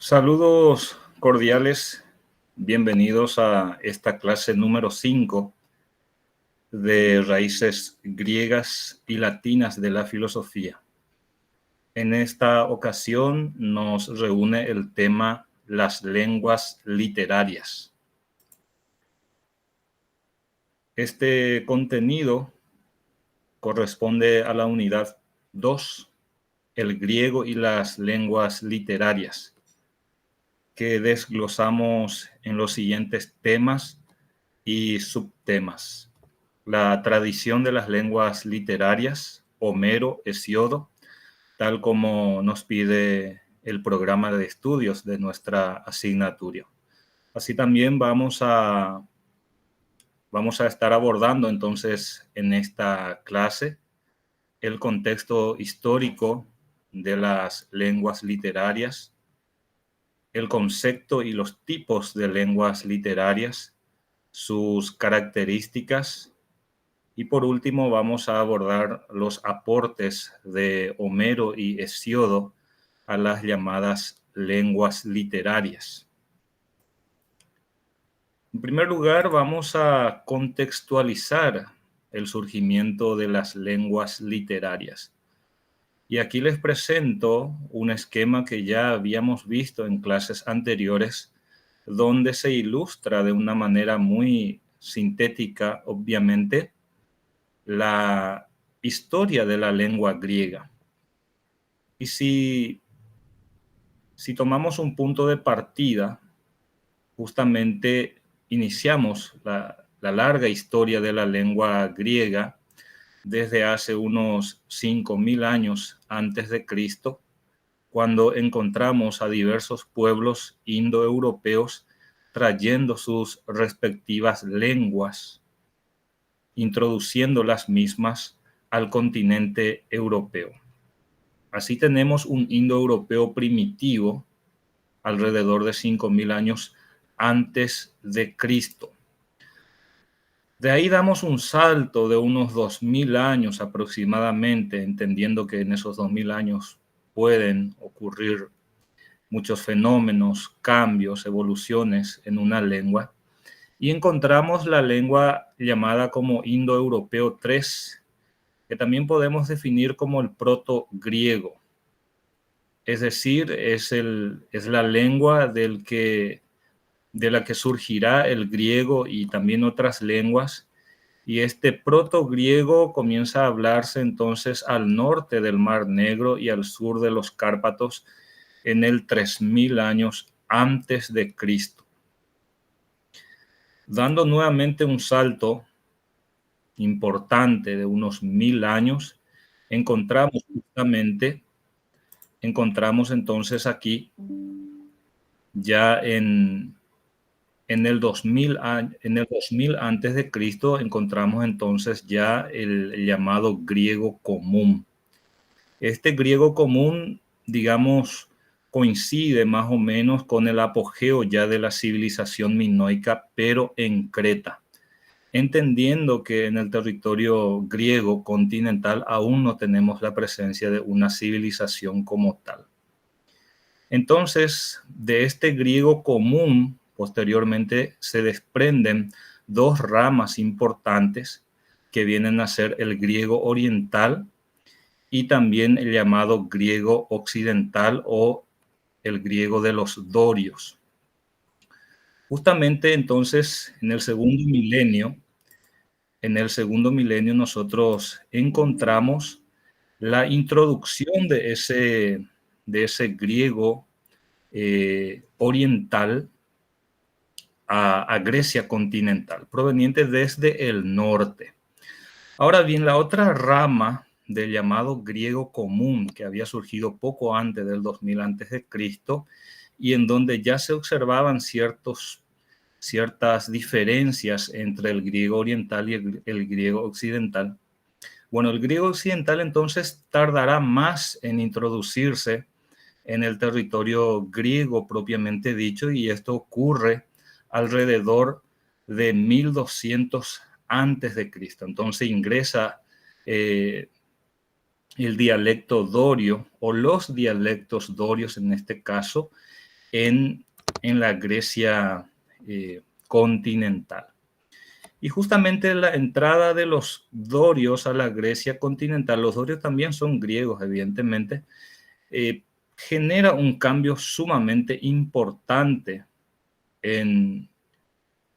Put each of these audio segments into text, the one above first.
Saludos cordiales, bienvenidos a esta clase número 5 de raíces griegas y latinas de la filosofía. En esta ocasión nos reúne el tema las lenguas literarias. Este contenido corresponde a la unidad 2, el griego y las lenguas literarias, que desglosamos en los siguientes temas y subtemas: la tradición de las lenguas literarias, Homero, Hesiodo, tal como nos pide el programa de estudios de nuestra asignatura. Así también vamos a estar abordando entonces en esta clase el contexto histórico de las lenguas literarias, el concepto y los tipos de lenguas literarias, sus características, y por último vamos a abordar los aportes de Homero y Hesiodo a las llamadas lenguas literarias. En primer lugar, vamos a contextualizar el surgimiento de las lenguas literarias. Y aquí les presento un esquema que ya habíamos visto en clases anteriores, donde se ilustra de una manera muy sintética, obviamente, la historia de la lengua griega. Y si tomamos un punto de partida, justamente iniciamos la larga historia de la lengua griega desde hace unos 5.000 años antes de Cristo, cuando encontramos a diversos pueblos indoeuropeos trayendo sus respectivas lenguas, introduciendo las mismas al continente europeo. Así tenemos un indoeuropeo primitivo alrededor de 5.000 años antes de Cristo. De ahí damos un salto de unos 2.000 años aproximadamente, entendiendo que en esos 2.000 años pueden ocurrir muchos fenómenos, cambios, evoluciones en una lengua, y encontramos la lengua llamada como indoeuropeo III, que también podemos definir como el proto-griego. Es decir, es la lengua de la que surgirá el griego y también otras lenguas. Y este proto-griego comienza a hablarse entonces al norte del Mar Negro y al sur de los Cárpatos en el 3.000 años antes de Cristo. Dando nuevamente un salto importante de unos 1.000 años, encontramos entonces aquí ya en el 2000 antes de Cristo, encontramos entonces ya el llamado griego común. Este griego común, digamos, coincide más o menos con el apogeo ya de la civilización minoica, pero en Creta, entendiendo que en el territorio griego continental aún no tenemos la presencia de una civilización como tal. Entonces, de este griego común, posteriormente se desprenden dos ramas importantes que vienen a ser el griego oriental y también el llamado griego occidental o el griego de los dorios. Justamente entonces en el segundo milenio nosotros encontramos la introducción de ese griego oriental a Grecia continental, proveniente desde el norte. Ahora bien, la otra rama del llamado griego común, que había surgido poco antes del 2000 antes de Cristo, y en donde ya se observaban ciertas diferencias entre el griego oriental y el griego occidental. Bueno, el griego occidental entonces tardará más en introducirse en el territorio griego propiamente dicho, y esto ocurre alrededor de 1200 antes de Cristo. Entonces ingresa el dialecto dorio o los dialectos dorios en este caso, en, en la Grecia continental. Y justamente la entrada de los dorios a la Grecia continental, los dorios también son griegos, evidentemente, genera un cambio sumamente importante en,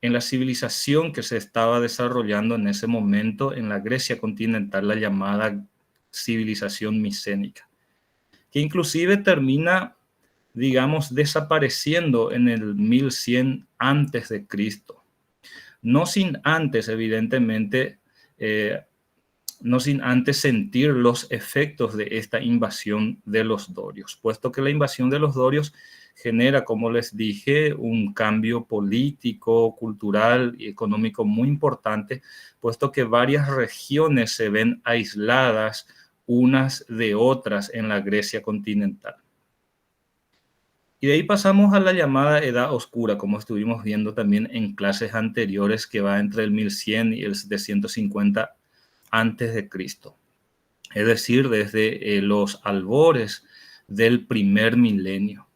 en la civilización que se estaba desarrollando en ese momento en la Grecia continental, la llamada civilización micénica, que inclusive termina, digamos, desapareciendo en el 1100 antes de Cristo. No sin antes, evidentemente, no sin antes sentir los efectos de esta invasión de los dorios, puesto que la invasión de los dorios genera, como les dije, un cambio político, cultural y económico muy importante, puesto que varias regiones se ven aisladas unas de otras en la Grecia continental. Y de ahí pasamos a la llamada Edad Oscura, como estuvimos viendo también en clases anteriores, que va entre el 1100 y el 750 antes de Cristo. Es decir, desde los albores del primer milenio.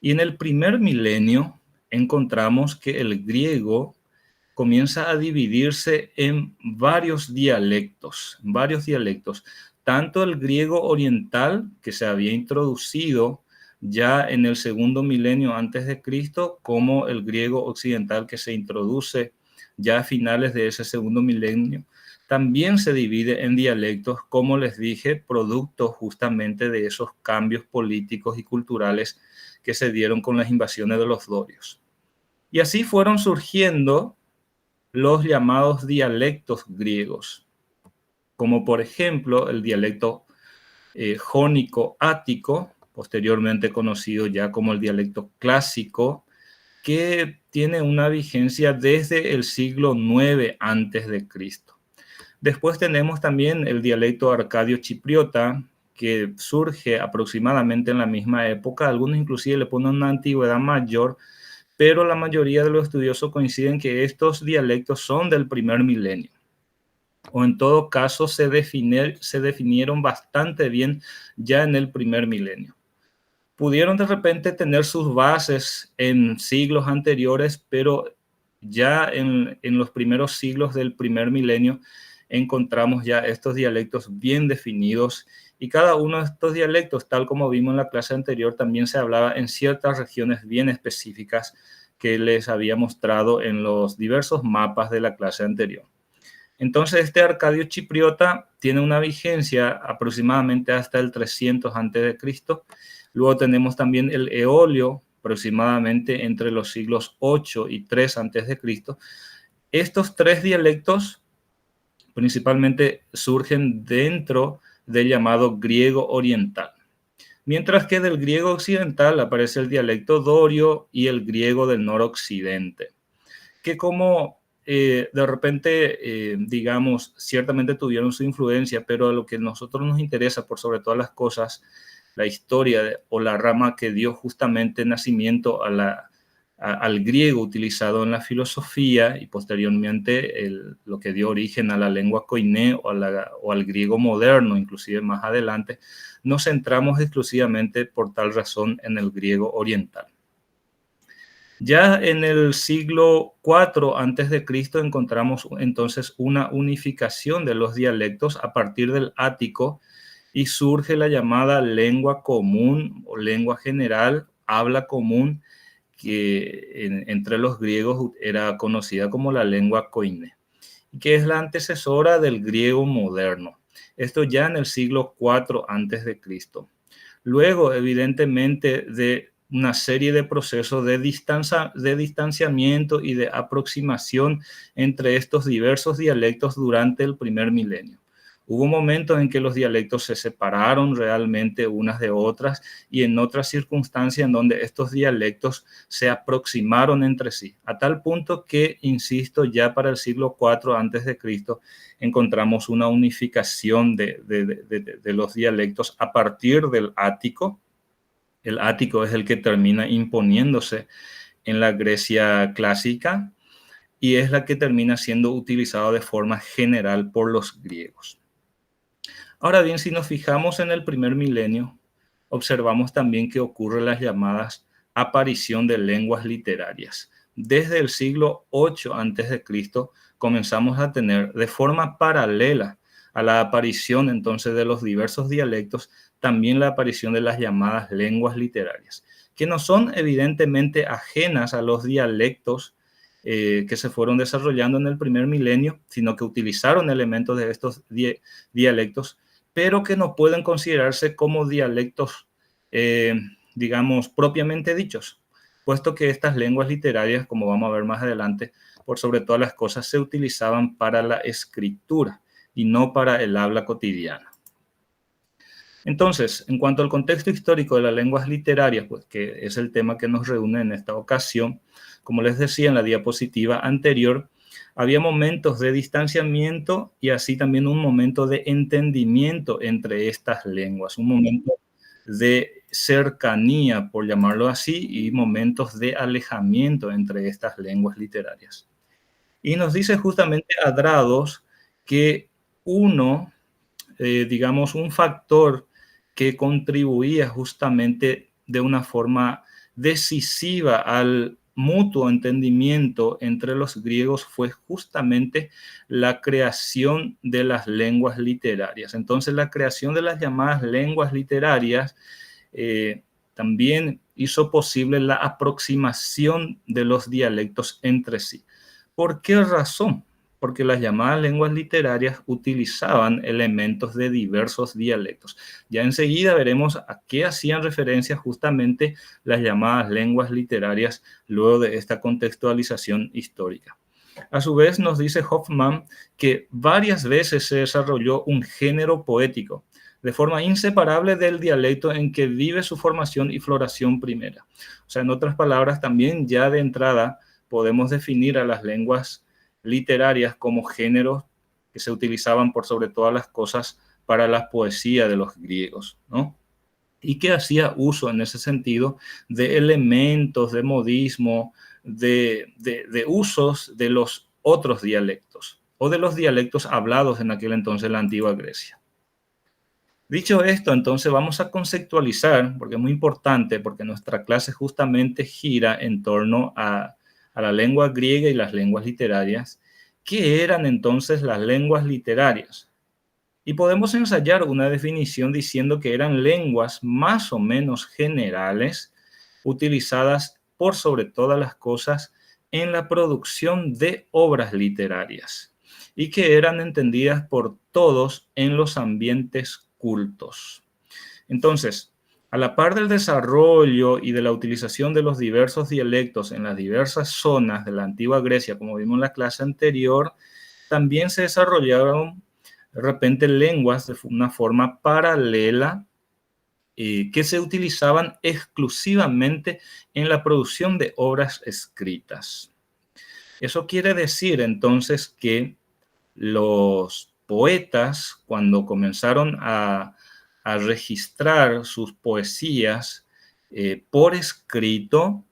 Y en el primer milenio encontramos que el griego comienza a dividirse en varios dialectos, tanto el griego oriental, que se había introducido ya en el segundo milenio antes de Cristo, como el griego occidental, que se introduce ya a finales de ese segundo milenio. También se divide en dialectos, como les dije, producto justamente de esos cambios políticos y culturales que se dieron con las invasiones de los dorios. Y así fueron surgiendo los llamados dialectos griegos, como por ejemplo el dialecto jónico-ático, posteriormente conocido ya como el dialecto clásico, que tiene una vigencia desde el siglo IX antes de Cristo. Después tenemos también el dialecto arcadio-chipriota, que surge aproximadamente en la misma época. Algunos inclusive le ponen una antigüedad mayor, pero la mayoría de los estudiosos coinciden que estos dialectos son del primer milenio, o en todo caso se definieron bastante bien ya en el primer milenio. Pudieron de repente tener sus bases en siglos anteriores, pero ya en los primeros siglos del primer milenio encontramos ya estos dialectos bien definidos, y cada uno de estos dialectos, tal como vimos en la clase anterior, también se hablaba en ciertas regiones bien específicas que les había mostrado en los diversos mapas de la clase anterior. Entonces, este arcadio chipriota tiene una vigencia aproximadamente hasta el 300 a.C. Luego tenemos también el eolio, aproximadamente entre los siglos 8 y 3 a.C. Estos tres dialectos principalmente surgen dentro del llamado griego oriental, mientras que del griego occidental aparece el dialecto dorio y el griego del noroccidente, que como de repente, digamos, ciertamente tuvieron su influencia, pero a lo que a nosotros nos interesa por sobre todas las cosas, la historia o la rama que dio justamente nacimiento al griego utilizado en la filosofía, y posteriormente lo que dio origen a la lengua koiné o al griego moderno, inclusive más adelante, nos centramos exclusivamente por tal razón en el griego oriental. Ya en el siglo IV antes de Cristo encontramos entonces una unificación de los dialectos a partir del ático, y surge la llamada lengua común o lengua general, habla común, que entre los griegos era conocida como la lengua koiné, que es la antecesora del griego moderno. Esto ya en el siglo IV antes de Cristo. Luego, evidentemente, de una serie de procesos de distanciamiento y de aproximación entre estos diversos dialectos durante el primer milenio. Hubo momentos en que los dialectos se separaron realmente unas de otras, y en otras circunstancias en donde estos dialectos se aproximaron entre sí, a tal punto que, insisto, ya para el siglo IV antes de Cristo encontramos una unificación de los dialectos a partir del ático. El ático es el que termina imponiéndose en la Grecia clásica y es la que termina siendo utilizada de forma general por los griegos. Ahora bien, si nos fijamos en el primer milenio, observamos también que ocurren las llamadas aparición de lenguas literarias. Desde el siglo VIII a.C. comenzamos a tener de forma paralela a la aparición entonces de los diversos dialectos, también la aparición de las llamadas lenguas literarias, que no son evidentemente ajenas a los dialectos que se fueron desarrollando en el primer milenio, sino que utilizaron elementos de estos dialectos, pero que no pueden considerarse como dialectos, digamos, propiamente dichos, puesto que estas lenguas literarias, como vamos a ver más adelante, por sobre todas las cosas, se utilizaban para la escritura y no para el habla cotidiana. Entonces, en cuanto al contexto histórico de las lenguas literarias, pues que es el tema que nos reúne en esta ocasión, como les decía en la diapositiva anterior, había momentos de distanciamiento y así también un momento de entendimiento entre estas lenguas, un momento de cercanía, por llamarlo así, y momentos de alejamiento entre estas lenguas literarias. Y nos dice justamente Adrados que digamos, un factor que contribuía justamente de una forma decisiva al mutuo entendimiento entre los griegos fue justamente la creación de las lenguas literarias. Entonces, la creación de las llamadas lenguas literarias también hizo posible la aproximación de los dialectos entre sí. ¿Por qué razón? Porque las llamadas lenguas literarias utilizaban elementos de diversos dialectos. Ya enseguida veremos a qué hacían referencia justamente las llamadas lenguas literarias luego de esta contextualización histórica. A su vez, nos dice Hoffman que varias veces se desarrolló un género poético de forma inseparable del dialecto en que vive su formación y floración primera. O sea, en otras palabras, también ya de entrada podemos definir a las lenguas literarias como géneros que se utilizaban por sobre todas las cosas para la poesía de los griegos, ¿no? Y que hacía uso en ese sentido de elementos, de modismo, de usos de los otros dialectos o de los dialectos hablados en aquel entonces en la antigua Grecia. Dicho esto, entonces vamos a conceptualizar, porque es muy importante, porque nuestra clase justamente gira en torno a la lengua griega y las lenguas literarias. ¿Qué eran entonces las lenguas literarias? Y podemos ensayar una definición diciendo que eran lenguas más o menos generales utilizadas por sobre todas las cosas en la producción de obras literarias y que eran entendidas por todos en los ambientes cultos. Entonces, a la par del desarrollo y de la utilización de los diversos dialectos en las diversas zonas de la antigua Grecia, como vimos en la clase anterior, también se desarrollaron de repente lenguas de una forma paralela que se utilizaban exclusivamente en la producción de obras escritas. Eso quiere decir entonces que los poetas, cuando comenzaron a registrar sus poesías por escrito,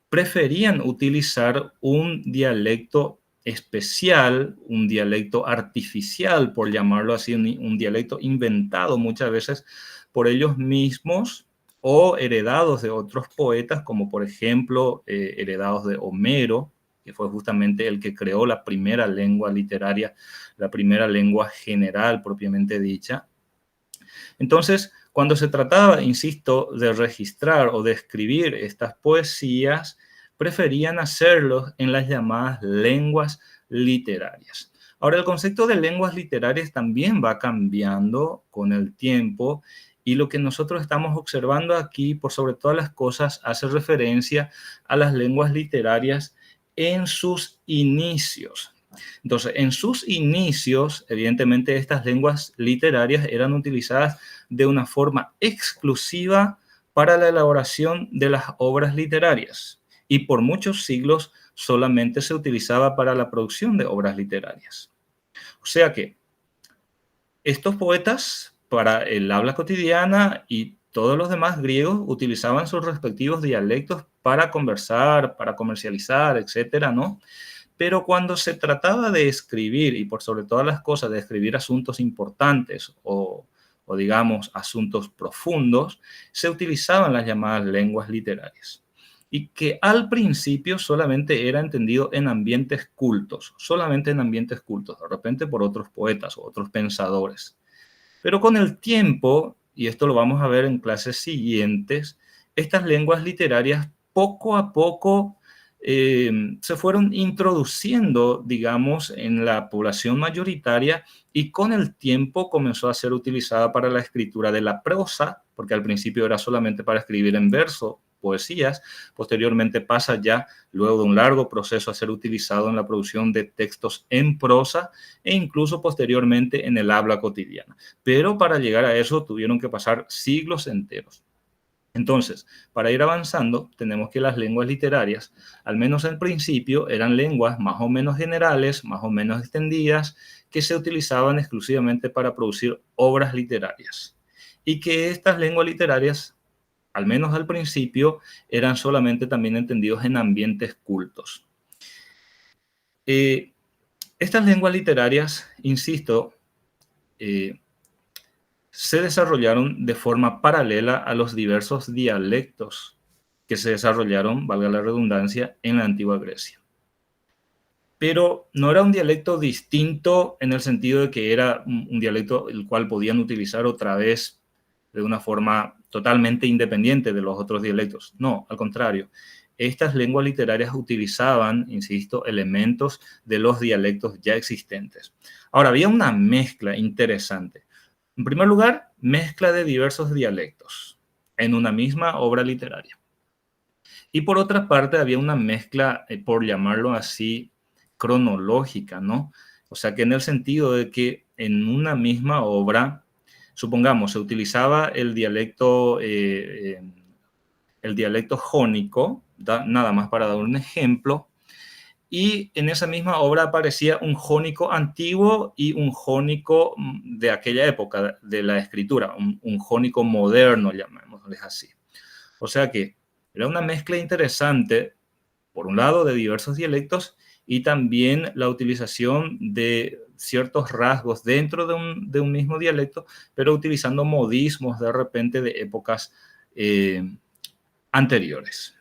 preferían utilizar un dialecto especial, un dialecto artificial, por llamarlo así, un dialecto inventado muchas veces por ellos mismos o heredados de otros poetas, como por ejemplo heredados de Homero, que fue justamente el que creó la primera lengua literaria, la primera lengua general propiamente dicha. Entonces, cuando se trataba, insisto, de registrar o de escribir estas poesías, preferían hacerlo en las llamadas lenguas literarias. Ahora, el concepto de lenguas literarias también va cambiando con el tiempo y lo que nosotros estamos observando aquí, por sobre todas las cosas, hace referencia a las lenguas literarias en sus inicios. Entonces, en sus inicios, evidentemente, estas lenguas literarias eran utilizadas de una forma exclusiva para la elaboración de las obras literarias y por muchos siglos solamente se utilizaba para la producción de obras literarias. O sea que estos poetas, para el habla cotidiana y todos los demás griegos, utilizaban sus respectivos dialectos para conversar, para comercializar, etcétera, ¿no? Pero cuando se trataba de escribir, y por sobre todas las cosas, de escribir asuntos importantes o digamos, asuntos profundos, se utilizaban las llamadas lenguas literarias. y que al principio solamente era entendido en ambientes cultos, solamente en ambientes cultos, de repente por otros poetas o otros pensadores. Pero con el tiempo, y esto lo vamos a ver en clases siguientes, estas lenguas literarias poco a poco se fueron introduciendo, digamos, en la población mayoritaria y con el tiempo comenzó a ser utilizada para la escritura de la prosa, porque al principio era solamente para escribir en verso, poesías, posteriormente pasa ya, luego de un largo proceso, a ser utilizado en la producción de textos en prosa e incluso posteriormente en el habla cotidiana. Pero para llegar a eso tuvieron que pasar siglos enteros. Entonces, para ir avanzando, tenemos que las lenguas literarias, al menos en principio, eran lenguas más o menos generales, más o menos extendidas, que se utilizaban exclusivamente para producir obras literarias. Y que estas lenguas literarias, al menos al principio, eran solamente también entendidos en ambientes cultos. Estas lenguas literarias, insisto, se desarrollaron de forma paralela a los diversos dialectos que se desarrollaron, valga la redundancia, en la antigua Grecia. Pero no era un dialecto distinto en el sentido de que era un dialecto el cual podían utilizar otra vez de una forma totalmente independiente de los otros dialectos. No, al contrario. Estas lenguas literarias utilizaban, insisto, elementos de los dialectos ya existentes. Ahora, había una mezcla interesante. En primer lugar, mezcla de diversos dialectos en una misma obra literaria. Y por otra parte, había una mezcla, por llamarlo así, cronológica, ¿no? O sea, que en el sentido de que en una misma obra, supongamos, se utilizaba el dialecto jónico, nada más para dar un ejemplo, y en esa misma obra aparecía un jónico antiguo y un jónico de aquella época de la escritura, un jónico moderno, llamémosles así. O sea que era una mezcla interesante, por un lado, de diversos dialectos y también la utilización de ciertos rasgos dentro de un mismo dialecto, pero utilizando modismos de repente de épocas anteriores.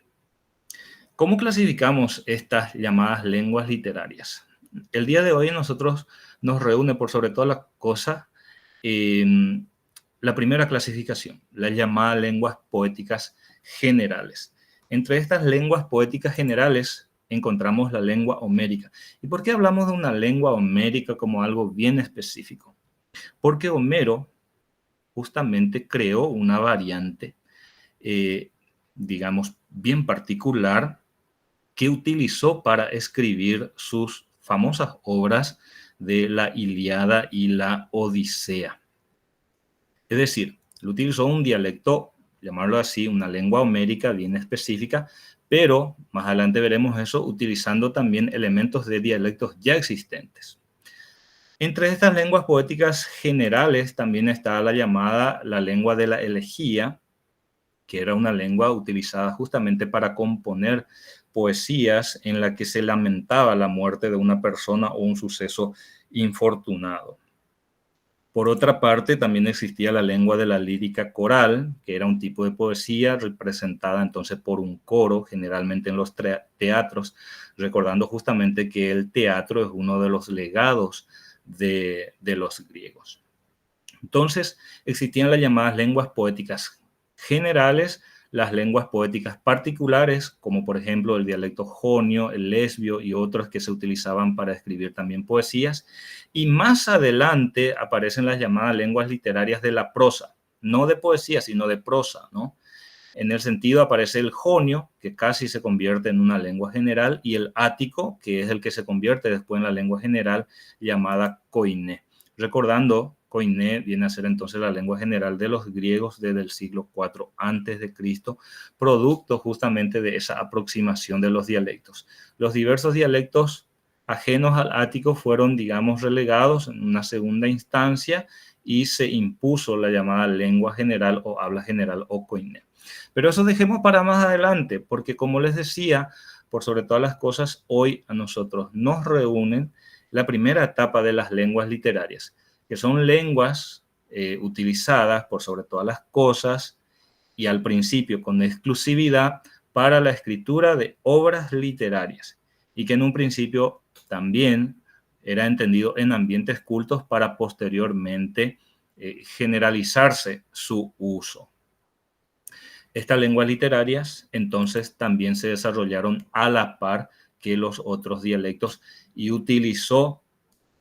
¿Cómo clasificamos estas llamadas lenguas literarias? El día de hoy nosotros nos reúne por sobre todas las cosas la primera clasificación, la llamada lenguas poéticas generales. Entre estas lenguas poéticas generales encontramos la lengua homérica. ¿Y por qué hablamos de una lengua homérica como algo bien específico? Porque Homero justamente creó una variante, digamos, bien particular que utilizó para escribir sus famosas obras de la Ilíada y la Odisea. Es decir, él utilizó un dialecto, llamarlo así, una lengua homérica bien específica, pero más adelante veremos eso utilizando también elementos de dialectos ya existentes. Entre estas lenguas poéticas generales también está la llamada la lengua de la elegía, que era una lengua utilizada justamente para componer poesías en la que se lamentaba la muerte de una persona o un suceso infortunado. Por otra parte, también existía la lengua de la lírica coral, que era un tipo de poesía representada entonces por un coro, generalmente en los teatros, recordando justamente que el teatro es uno de los legados de los griegos. Entonces, existían las llamadas lenguas poéticas generales, las lenguas poéticas particulares, como por ejemplo el dialecto jonio, el lesbio y otros que se utilizaban para escribir también poesías. Y más adelante aparecen las llamadas lenguas literarias de la prosa, no de poesía, sino de prosa, ¿no? En el sentido aparece el jonio, que casi se convierte en una lengua general, y el ático, que es el que se convierte después en la lengua general llamada koiné. Recordando, koiné viene a ser entonces la lengua general de los griegos desde el siglo IV a.C., producto justamente de esa aproximación de los dialectos. Los diversos dialectos ajenos al ático fueron, digamos, relegados en una segunda instancia y se impuso la llamada lengua general o habla general o koiné. Pero eso dejemos para más adelante, porque como les decía, por sobre todas las cosas, hoy a nosotros nos reúnen la primera etapa de las lenguas literarias, que son lenguas utilizadas por sobre todas las cosas y al principio con exclusividad para la escritura de obras literarias y que en un principio también era entendido en ambientes cultos para posteriormente generalizarse su uso. Estas lenguas literarias entonces también se desarrollaron a la par que los otros dialectos y utilizó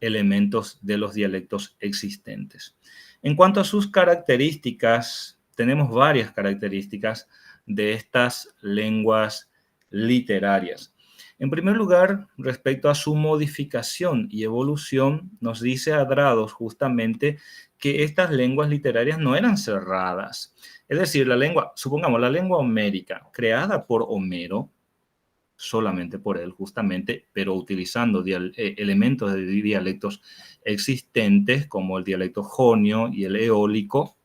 elementos de los dialectos existentes. En cuanto a sus características, tenemos varias características de estas lenguas literarias. En primer lugar, respecto a su modificación y evolución, nos dice Adrados justamente que estas lenguas literarias no eran cerradas. Es decir, la lengua, supongamos la lengua homérica, creada por Homero, solamente por él justamente, pero utilizando elementos de dialectos existentes como el dialecto jonio y el eólico,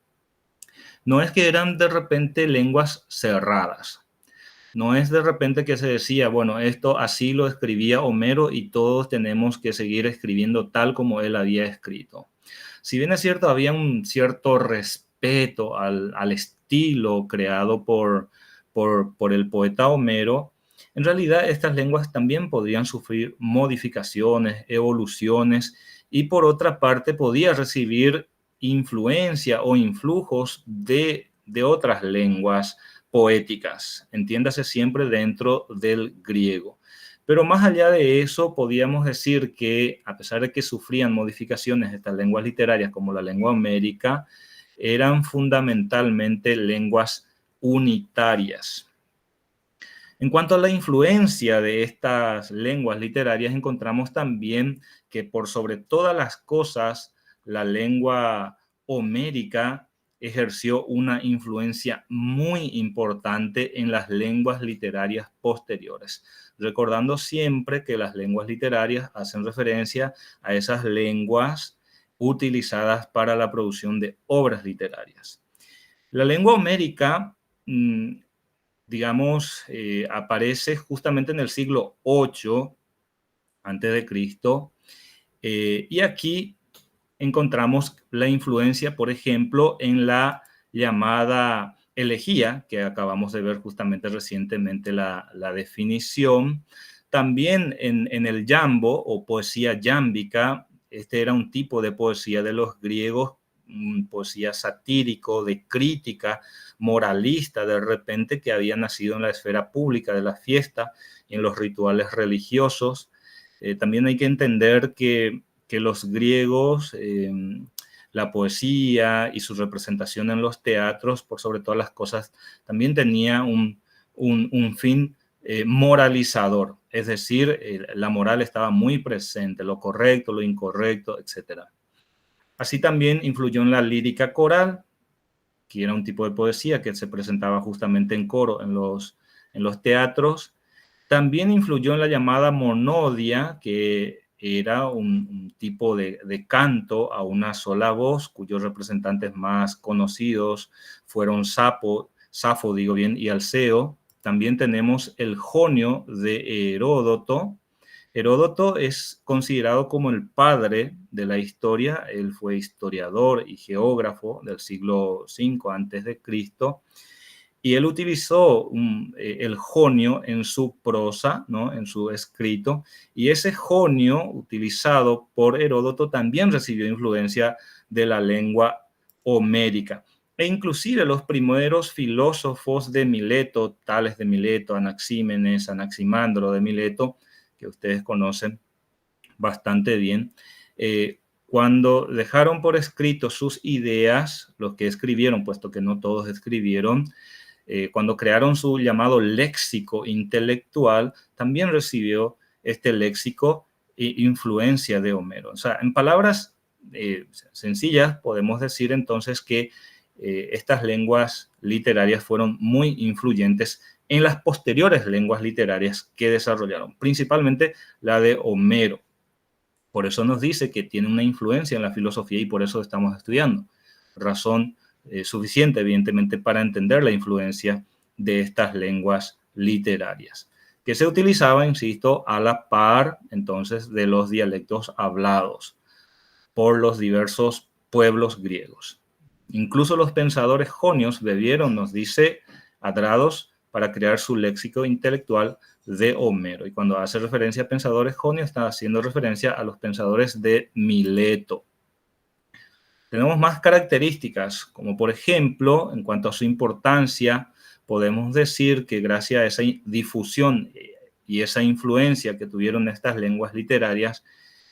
no es que eran de repente lenguas cerradas. No es de repente que se decía, bueno, esto así lo escribía Homero y todos tenemos que seguir escribiendo tal como él había escrito. Si bien es cierto, había un cierto respeto al estilo creado por el poeta Homero, en realidad estas lenguas también podrían sufrir modificaciones, evoluciones y por otra parte podía recibir influencia o influjos de otras lenguas poéticas, entiéndase siempre dentro del griego. Pero más allá de eso, podíamos decir que, a pesar de que sufrían modificaciones estas lenguas literarias como la lengua homérica, eran fundamentalmente lenguas unitarias. En cuanto a la influencia de estas lenguas literarias, encontramos también que por sobre todas las cosas, la lengua homérica ejerció una influencia muy importante en las lenguas literarias posteriores, recordando siempre que las lenguas literarias hacen referencia a esas lenguas utilizadas para la producción de obras literarias. La lengua homérica, digamos, aparece justamente en el siglo VIII antes de Cristo, y aquí encontramos la influencia, por ejemplo, en la llamada elegía, que acabamos de ver justamente recientemente la definición. También en el jambo o poesía yámbica, este era un tipo de poesía de los griegos, poesía satírico, de crítica, moralista, de repente, que había nacido en la esfera pública de la fiesta y en los rituales religiosos. También hay que entender que los griegos, la poesía y su representación en los teatros, por sobre todas las cosas, también tenía un fin moralizador, es decir, la moral estaba muy presente, lo correcto, lo incorrecto, etc. Así también influyó en la lírica coral, que era un tipo de poesía que se presentaba justamente en coro en los teatros. También influyó en la llamada monodia, que era un tipo de canto a una sola voz, cuyos representantes más conocidos fueron Safo, digo bien, y Alceo. También tenemos el jonio de Heródoto. Heródoto es considerado como el padre de la historia. Él fue historiador y geógrafo del siglo V antes de Cristo. Y él utilizó el jonio en su prosa, ¿no? En su escrito, y ese jonio utilizado por Heródoto también recibió influencia de la lengua homérica. E inclusive los primeros filósofos de Mileto, Tales de Mileto, Anaxímenes, Anaximandro de Mileto, que ustedes conocen bastante bien, cuando dejaron por escrito sus ideas, los que escribieron, puesto que no todos escribieron, cuando crearon su llamado léxico intelectual, también recibió este léxico influencia de Homero. O sea, en palabras sencillas, podemos decir entonces que estas lenguas literarias fueron muy influyentes en las posteriores lenguas literarias que desarrollaron, principalmente la de Homero. Por eso nos dice que tiene una influencia en la filosofía y por eso estamos estudiando. Razón suficiente, evidentemente, para entender la influencia de estas lenguas literarias, que se utilizaba, insisto, a la par, entonces, de los dialectos hablados por los diversos pueblos griegos. Incluso los pensadores jonios bebieron, nos dice Adrados, para crear su léxico intelectual de Homero. Y cuando hace referencia a pensadores jonios, está haciendo referencia a los pensadores de Mileto. Tenemos más características, como por ejemplo, en cuanto a su importancia, podemos decir que gracias a esa difusión y esa influencia que tuvieron estas lenguas literarias,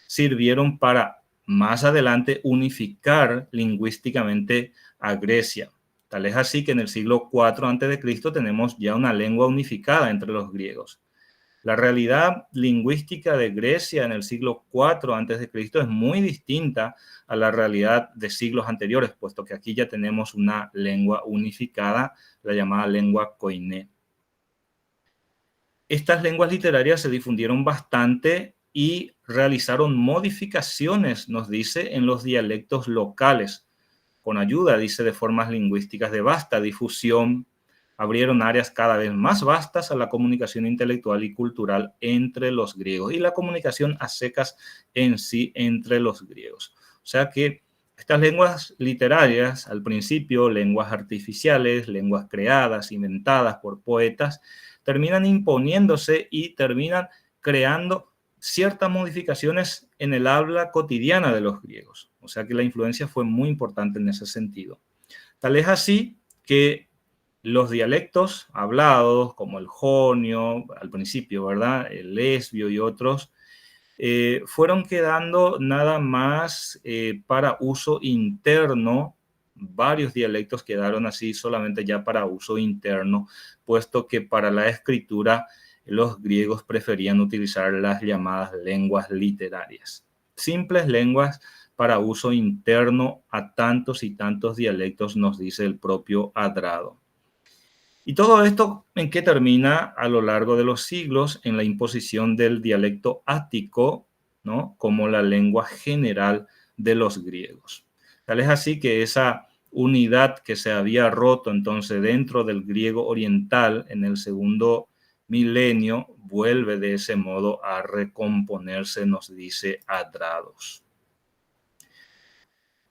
sirvieron para más adelante unificar lingüísticamente a Grecia. Tal es así que en el siglo IV a.C. tenemos ya una lengua unificada entre los griegos. La realidad lingüística de Grecia en el siglo IV a.C. es muy distinta a la realidad de siglos anteriores, puesto que aquí ya tenemos una lengua unificada, la llamada lengua koiné. Estas lenguas literarias se difundieron bastante y realizaron modificaciones, nos dice, en los dialectos locales, con ayuda, dice, de formas lingüísticas de vasta difusión. Abrieron áreas cada vez más vastas a la comunicación intelectual y cultural entre los griegos y la comunicación a secas en sí entre los griegos. O sea que estas lenguas literarias, al principio lenguas artificiales, lenguas creadas, inventadas por poetas, terminan imponiéndose y terminan creando ciertas modificaciones en el habla cotidiana de los griegos. O sea que la influencia fue muy importante en ese sentido. Tal es así que los dialectos hablados, como el jonio, al principio, ¿verdad? El lesbio y otros, fueron quedando nada más para uso interno. Varios dialectos quedaron así solamente ya para uso interno, puesto que para la escritura los griegos preferían utilizar las llamadas lenguas literarias. Simples lenguas para uso interno a tantos y tantos dialectos, nos dice el propio Adrado. ¿Y todo esto en qué termina a lo largo de los siglos? En la imposición del dialecto ático, ¿no?, como la lengua general de los griegos. Tal es así que esa unidad que se había roto entonces dentro del griego oriental en el segundo milenio vuelve de ese modo a recomponerse, nos dice Adrados.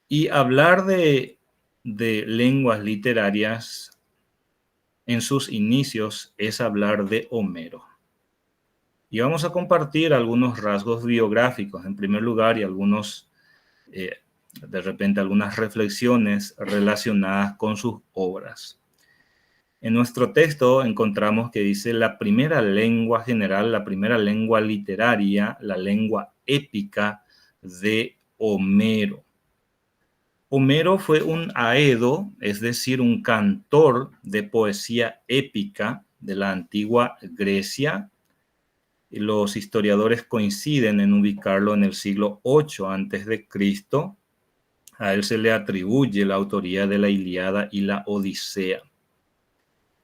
Y hablar de lenguas literarias en sus inicios es hablar de Homero. Y vamos a compartir algunos rasgos biográficos en primer lugar y algunos, de repente, algunas reflexiones relacionadas con sus obras. En nuestro texto encontramos que dice la primera lengua general, la primera lengua literaria, la lengua épica de Homero. Homero fue un aedo, es decir, un cantor de poesía épica de la antigua Grecia. Los historiadores coinciden en ubicarlo en el siglo VIII a.C. A él se le atribuye la autoría de la Ilíada y la Odisea.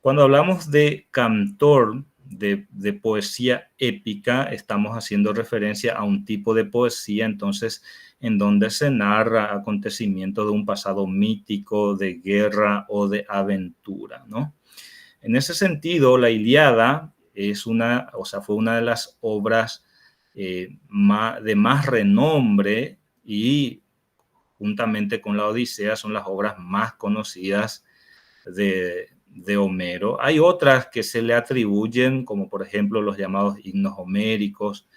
Cuando hablamos de cantor de poesía épica, estamos haciendo referencia a un tipo de poesía, entonces, en donde se narra acontecimientos de un pasado mítico, de guerra o de aventura, ¿no? En ese sentido, la Ilíada fue una de las obras de más renombre y juntamente con la Odisea son las obras más conocidas de Homero. Hay otras que se le atribuyen, como por ejemplo los llamados himnos homéricos,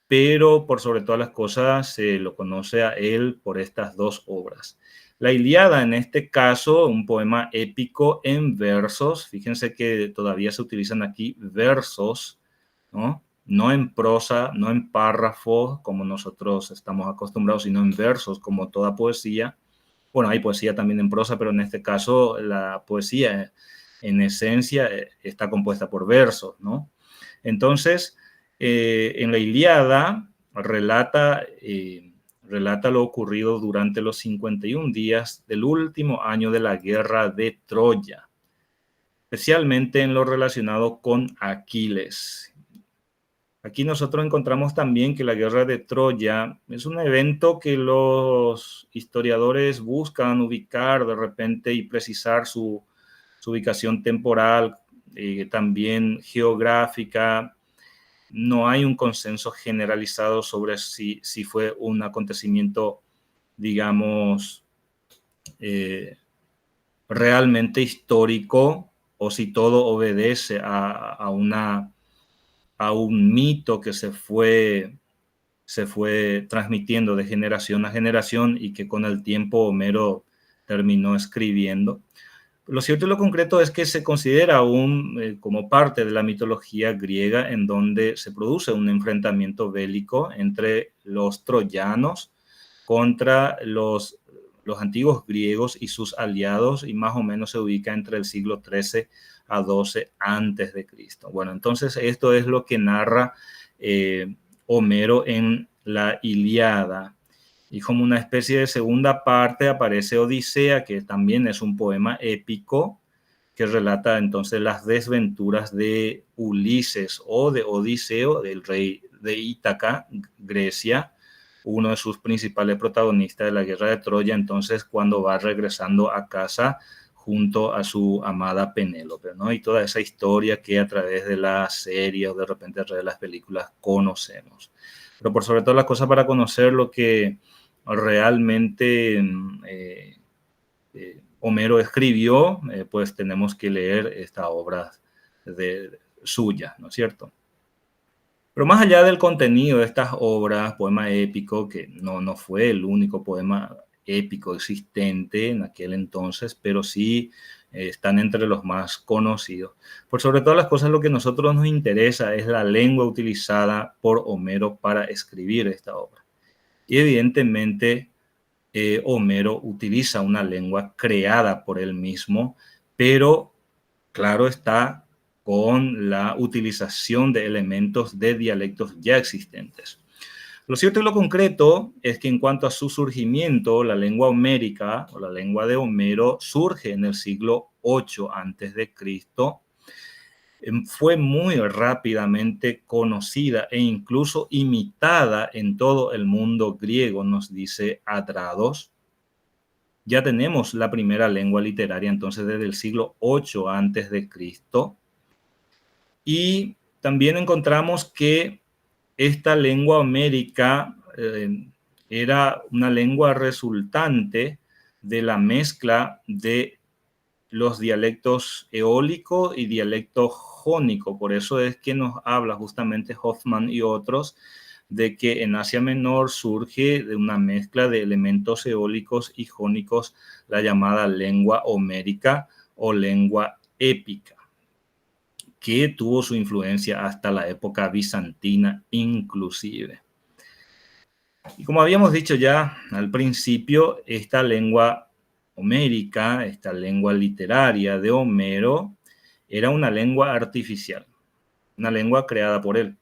pero por sobre todas las cosas se lo conoce a él por estas dos obras. La Ilíada, en este caso, un poema épico en versos. Fíjense que todavía se utilizan aquí versos, ¿no? No en prosa, no en párrafos, como nosotros estamos acostumbrados, sino en versos, como toda poesía. Bueno, hay poesía también en prosa, pero en este caso la poesía en esencia está compuesta por versos, ¿no? Entonces, en la Ilíada relata lo ocurrido durante los 51 días del último año de la guerra de Troya, especialmente en lo relacionado con Aquiles. Aquí nosotros encontramos también que la guerra de Troya es un evento que los historiadores buscan ubicar de repente y precisar su ubicación temporal, también geográfica. No hay un consenso generalizado sobre si fue un acontecimiento, digamos, realmente histórico o si todo obedece a un mito que se fue transmitiendo de generación a generación y que con el tiempo Homero terminó escribiendo. Lo cierto y lo concreto es que se considera aún como parte de la mitología griega, en donde se produce un enfrentamiento bélico entre los troyanos contra los antiguos griegos y sus aliados, y más o menos se ubica entre el siglo XIII a XII antes de Cristo. Bueno, entonces esto es lo que narra Homero en la Ilíada. Y como una especie de segunda parte aparece Odisea, que también es un poema épico que relata entonces las desventuras de Ulises o de Odiseo, del rey de Ítaca, Grecia, uno de sus principales protagonistas de la guerra de Troya, entonces cuando va regresando a casa junto a su amada Penélope, ¿no? Y toda esa historia que a través de las series o de repente a través de las películas conocemos. Pero por sobre todas las cosas, para conocer lo que realmente Homero escribió, pues tenemos que leer esta obra suya, ¿no es cierto? Pero más allá del contenido de estas obras, poema épico, que no fue el único poema épico existente en aquel entonces, pero sí están entre los más conocidos. Por sobre todas las cosas, lo que a nosotros nos interesa es la lengua utilizada por Homero para escribir esta obra. Y evidentemente, Homero utiliza una lengua creada por él mismo, pero claro está, con la utilización de elementos de dialectos ya existentes. Lo cierto y lo concreto es que en cuanto a su surgimiento, la lengua homérica o la lengua de Homero surge en el siglo VIII a.C., fue muy rápidamente conocida e incluso imitada en todo el mundo griego, nos dice Adrados. Ya tenemos la primera lengua literaria entonces desde el siglo VIII antes de Cristo. Y también encontramos que esta lengua homérica era una lengua resultante de la mezcla de los dialectos eólico y dialecto jónico. Por eso es que nos habla justamente Hoffman y otros de que en Asia Menor surge de una mezcla de elementos eólicos y jónicos la llamada lengua homérica o lengua épica, que tuvo su influencia hasta la época bizantina inclusive. Y como habíamos dicho ya al principio, esta lengua homérica, esta lengua literaria de Homero, era una lengua artificial, una lengua creada por él.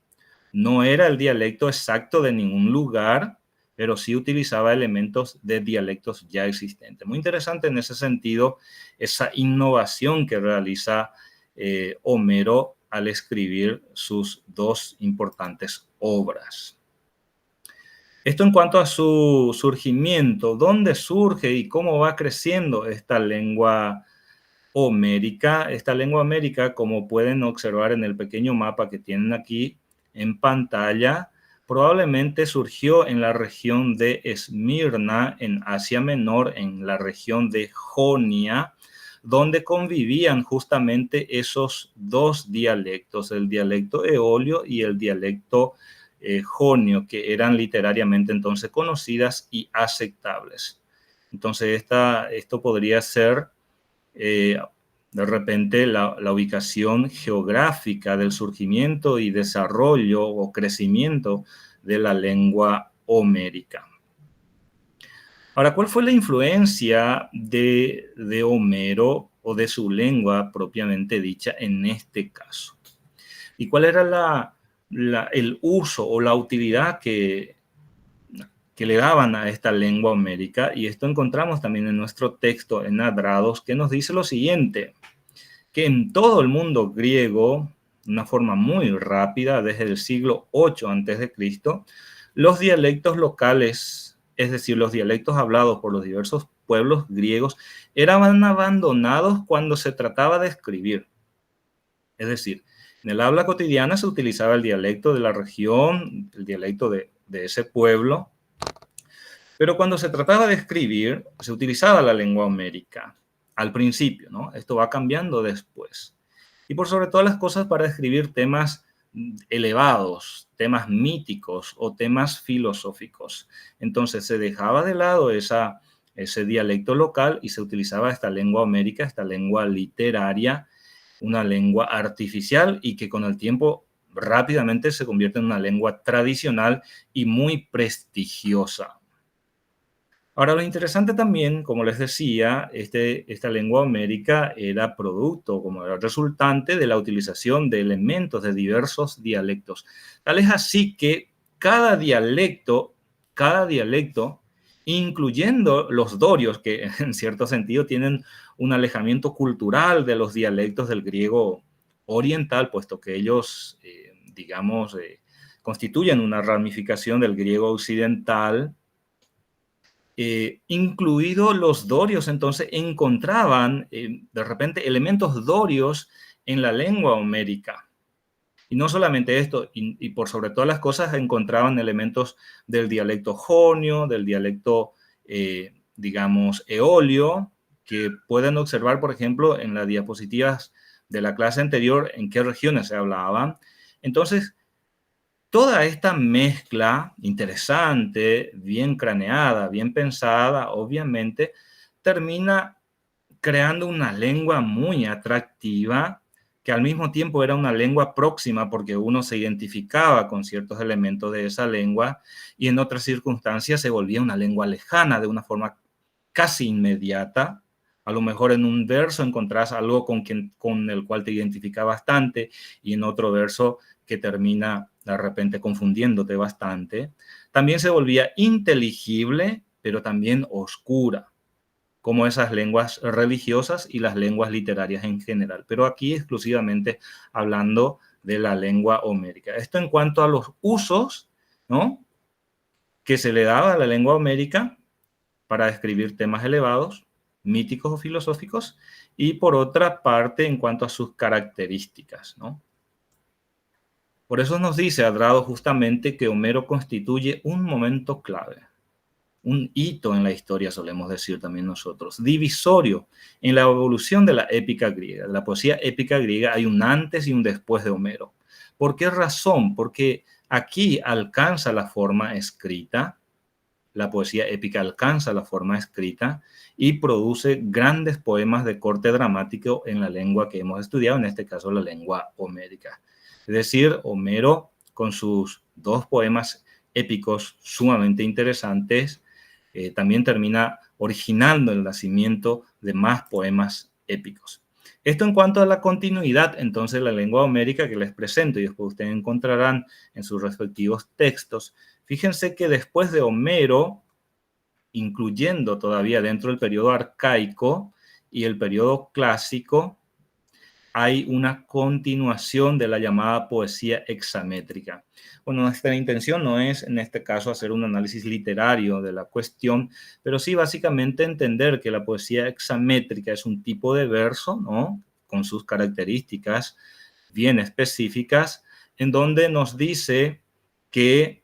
No era el dialecto exacto de ningún lugar, pero sí utilizaba elementos de dialectos ya existentes. Muy interesante en ese sentido esa innovación que realiza Homero al escribir sus dos importantes obras. Esto en cuanto a su surgimiento, dónde surge y cómo va creciendo esta lengua homérica. Esta lengua homérica, como pueden observar en el pequeño mapa que tienen aquí en pantalla, probablemente surgió en la región de Esmirna, en Asia Menor, en la región de Jonia, donde convivían justamente esos dos dialectos, el dialecto eolio y el dialecto jonio, que eran literariamente entonces conocidas y aceptables. Entonces esto podría ser de repente la ubicación geográfica del surgimiento y desarrollo o crecimiento de la lengua homérica. Ahora, ¿cuál fue la influencia de Homero o de su lengua propiamente dicha en este caso? ¿Y cuál era el uso o la utilidad que le daban a esta lengua homérica? Y esto encontramos también en nuestro texto en Adrados, que nos dice lo siguiente, que en todo el mundo griego, de una forma muy rápida, desde el siglo VIII a.C., los dialectos locales, es decir, los dialectos hablados por los diversos pueblos griegos, eran abandonados cuando se trataba de escribir. Es decir, en el habla cotidiana se utilizaba el dialecto de la región, el dialecto de ese pueblo, pero cuando se trataba de escribir, se utilizaba la lengua homérica. al principio, ¿no? Esto va cambiando después. Y por sobre todas las cosas para describir temas elevados, temas míticos o temas filosóficos. Entonces se dejaba de lado ese dialecto local y se utilizaba esta lengua homérica, esta lengua literaria, una lengua artificial y que con el tiempo rápidamente se convierte en una lengua tradicional y muy prestigiosa. Ahora, lo interesante también, como les decía, esta lengua homérica era producto, como era resultante de la utilización de elementos de diversos dialectos. Tal es así que cada dialecto, incluyendo los dorios, que en cierto sentido tienen un alejamiento cultural de los dialectos del griego oriental, puesto que ellos, constituyen una ramificación del griego occidental. Incluidos los dorios, entonces encontraban de repente elementos dorios en la lengua homérica. Y no solamente esto, y por sobre todas las cosas encontraban elementos del dialecto jonio, del dialecto, eolio, que pueden observar, por ejemplo, en las diapositivas de la clase anterior, en qué regiones se hablaban. Entonces, toda esta mezcla interesante, bien craneada, bien pensada, obviamente, termina creando una lengua muy atractiva, que al mismo tiempo era una lengua próxima porque uno se identificaba con ciertos elementos de esa lengua y en otras circunstancias se volvía una lengua lejana de una forma casi inmediata. A lo mejor en un verso encontrás algo con el cual te identificas bastante y en otro verso que termina de repente confundiéndote bastante. También se volvía inteligible, pero también oscura, como esas lenguas religiosas y las lenguas literarias en general. Pero aquí exclusivamente hablando de la lengua homérica. Esto en cuanto a los usos, ¿no?, que se le daba a la lengua homérica para describir temas elevados, míticos o filosóficos, y por otra parte en cuanto a sus características, ¿no? Por eso nos dice Adrado justamente que Homero constituye un momento clave, un hito en la historia, solemos decir también nosotros, divisorio en la evolución de la épica griega. En la poesía épica griega hay un antes y un después de Homero. ¿Por qué razón? Porque aquí alcanza la forma escrita, la poesía épica alcanza la forma escrita y produce grandes poemas de corte dramático en la lengua que hemos estudiado, en este caso la lengua homérica. Es decir, Homero, con sus dos poemas épicos sumamente interesantes, también termina originando el nacimiento de más poemas épicos. Esto en cuanto a la continuidad, entonces, la lengua homérica que les presento y después ustedes encontrarán en sus respectivos textos. Fíjense que después de Homero, incluyendo todavía dentro del periodo arcaico y el periodo clásico, hay una continuación de la llamada poesía hexamétrica. Bueno, nuestra intención no es en este caso hacer un análisis literario de la cuestión, pero sí básicamente entender que la poesía hexamétrica es un tipo de verso, ¿no?, con sus características bien específicas, en donde nos dice que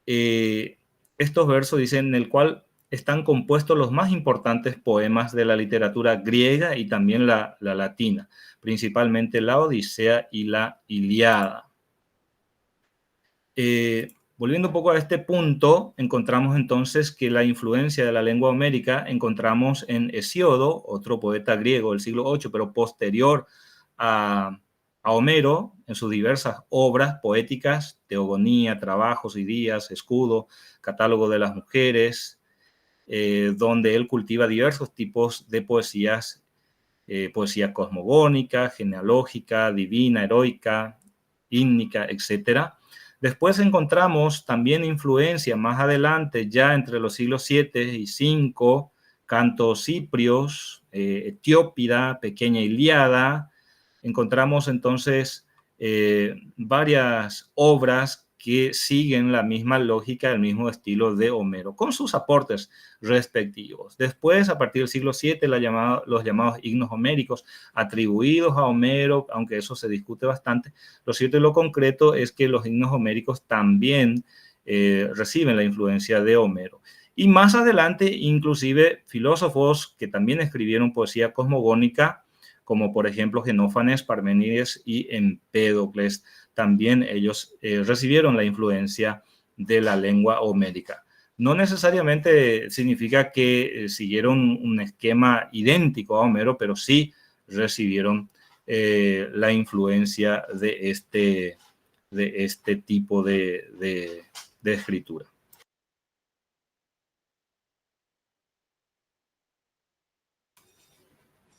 estos versos dicen en el cual están compuestos los más importantes poemas de la literatura griega y también la latina, principalmente la Odisea y la Ilíada. Volviendo un poco a este punto, encontramos entonces que la influencia de la lengua homérica encontramos en Hesíodo, otro poeta griego del siglo VIII, pero posterior a Homero, en sus diversas obras poéticas, Teogonía, Trabajos y Días, Escudo, Catálogo de las Mujeres, donde él cultiva diversos tipos de poesías, poesía cosmogónica, genealógica, divina, heroica, ígnica, etc. Después encontramos también influencia más adelante, ya entre los siglos 7 y 5, cantos ciprios, Etiópida, Pequeña Ilíada. Encontramos entonces varias obras que siguen la misma lógica, el mismo estilo de Homero, con sus aportes respectivos. Después, a partir del siglo VII, los llamados himnos homéricos, atribuidos a Homero, aunque eso se discute bastante. Lo cierto y lo concreto es que los himnos homéricos también reciben la influencia de Homero. Y más adelante, inclusive, filósofos que también escribieron poesía cosmogónica, como por ejemplo Genófanes, Parménides y Empédocles, también ellos recibieron la influencia de la lengua homérica. No necesariamente significa que siguieron un esquema idéntico a Homero, pero sí recibieron la influencia de este tipo de escritura.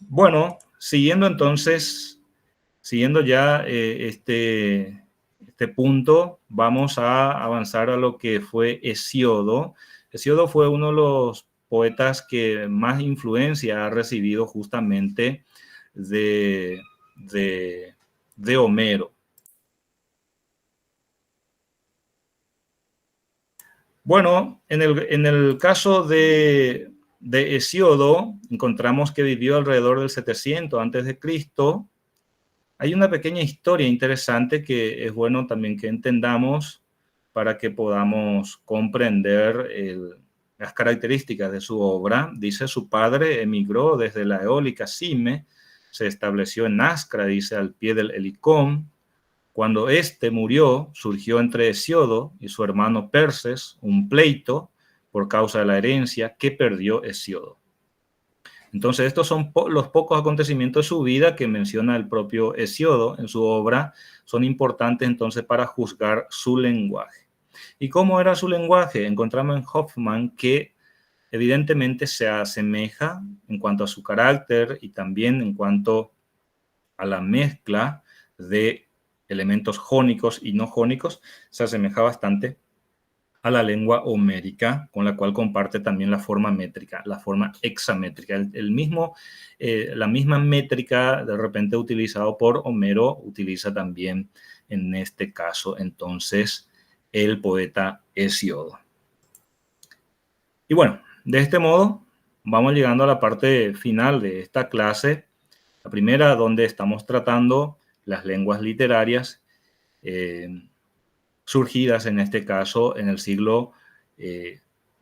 Bueno, siguiendo entonces, siguiendo ya este punto, vamos a avanzar a lo que fue Hesíodo. Hesíodo fue uno de los poetas que más influencia ha recibido justamente de Homero. Bueno, en el caso de Hesíodo, encontramos que vivió alrededor del 700 antes de Cristo. Hay una pequeña historia interesante que es bueno también que entendamos para que podamos comprender las características de su obra. Dice, su padre emigró desde la eólica Cime, se estableció en Ascra, dice, al pie del Helicón. Cuando éste murió, surgió entre Hesíodo y su hermano Perses un pleito por causa de la herencia que perdió Hesíodo. Entonces, estos son los pocos acontecimientos de su vida que menciona el propio Hesíodo en su obra, son importantes entonces para juzgar su lenguaje. ¿Y cómo era su lenguaje? Encontramos en Hoffman que evidentemente se asemeja en cuanto a su carácter y también en cuanto a la mezcla de elementos jónicos y no jónicos, se asemeja bastante a la lengua homérica, con la cual comparte también la forma métrica, la forma hexamétrica. La misma métrica de repente utilizado por Homero utiliza también en este caso entonces el poeta Hesíodo. Y bueno, de este modo vamos llegando a la parte final de esta clase, la primera donde estamos tratando las lenguas literarias surgidas en este caso en el siglo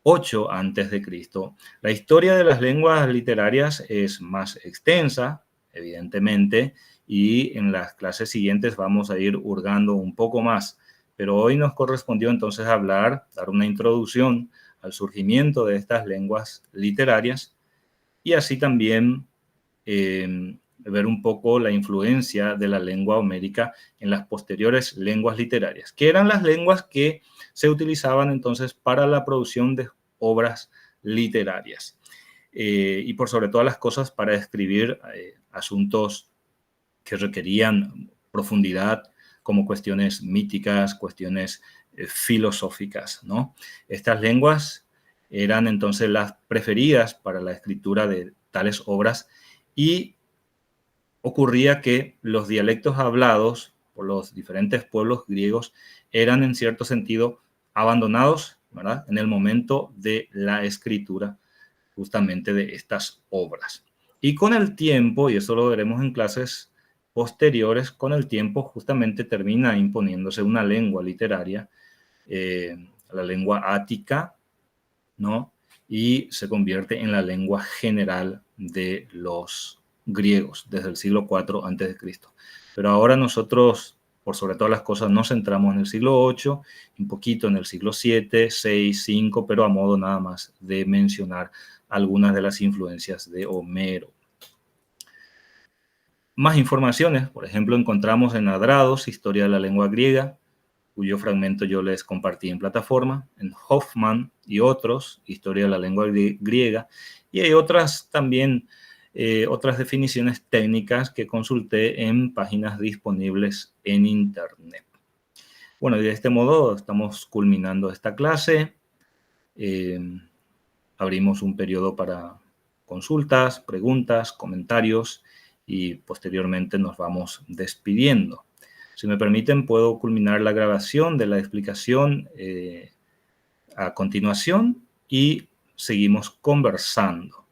8 antes de Cristo. La historia de las lenguas literarias es más extensa, evidentemente, y en las clases siguientes vamos a ir hurgando un poco más. Pero hoy nos correspondió entonces hablar, dar una introducción al surgimiento de estas lenguas literarias y así también ver un poco la influencia de la lengua homérica en las posteriores lenguas literarias, que eran las lenguas que se utilizaban entonces para la producción de obras literarias. Y por sobre todas las cosas para escribir asuntos que requerían profundidad, como cuestiones míticas, cuestiones filosóficas, ¿no? Estas lenguas eran entonces las preferidas para la escritura de tales obras y ocurría que los dialectos hablados por los diferentes pueblos griegos eran en cierto sentido abandonados, ¿verdad?, en el momento de la escritura justamente de estas obras. Y con el tiempo, y eso lo veremos en clases posteriores, con el tiempo justamente termina imponiéndose una lengua literaria, la lengua ática, ¿no? Y se convierte en la lengua general de los griegos desde el siglo IV a.C. Pero ahora nosotros, por sobre todas las cosas, nos centramos en el siglo VIII, un poquito en el siglo VII, VI, V, pero a modo nada más de mencionar algunas de las influencias de Homero. Más informaciones, por ejemplo, encontramos en Adrados, Historia de la lengua griega, cuyo fragmento yo les compartí en plataforma, en Hoffman y otros, Historia de la lengua griega, y hay otras también, otras definiciones técnicas que consulté en páginas disponibles en Internet. Bueno, y de este modo estamos culminando esta clase. Abrimos un periodo para consultas, preguntas, comentarios y posteriormente nos vamos despidiendo. Si me permiten, puedo culminar la grabación de la explicación a continuación y seguimos conversando.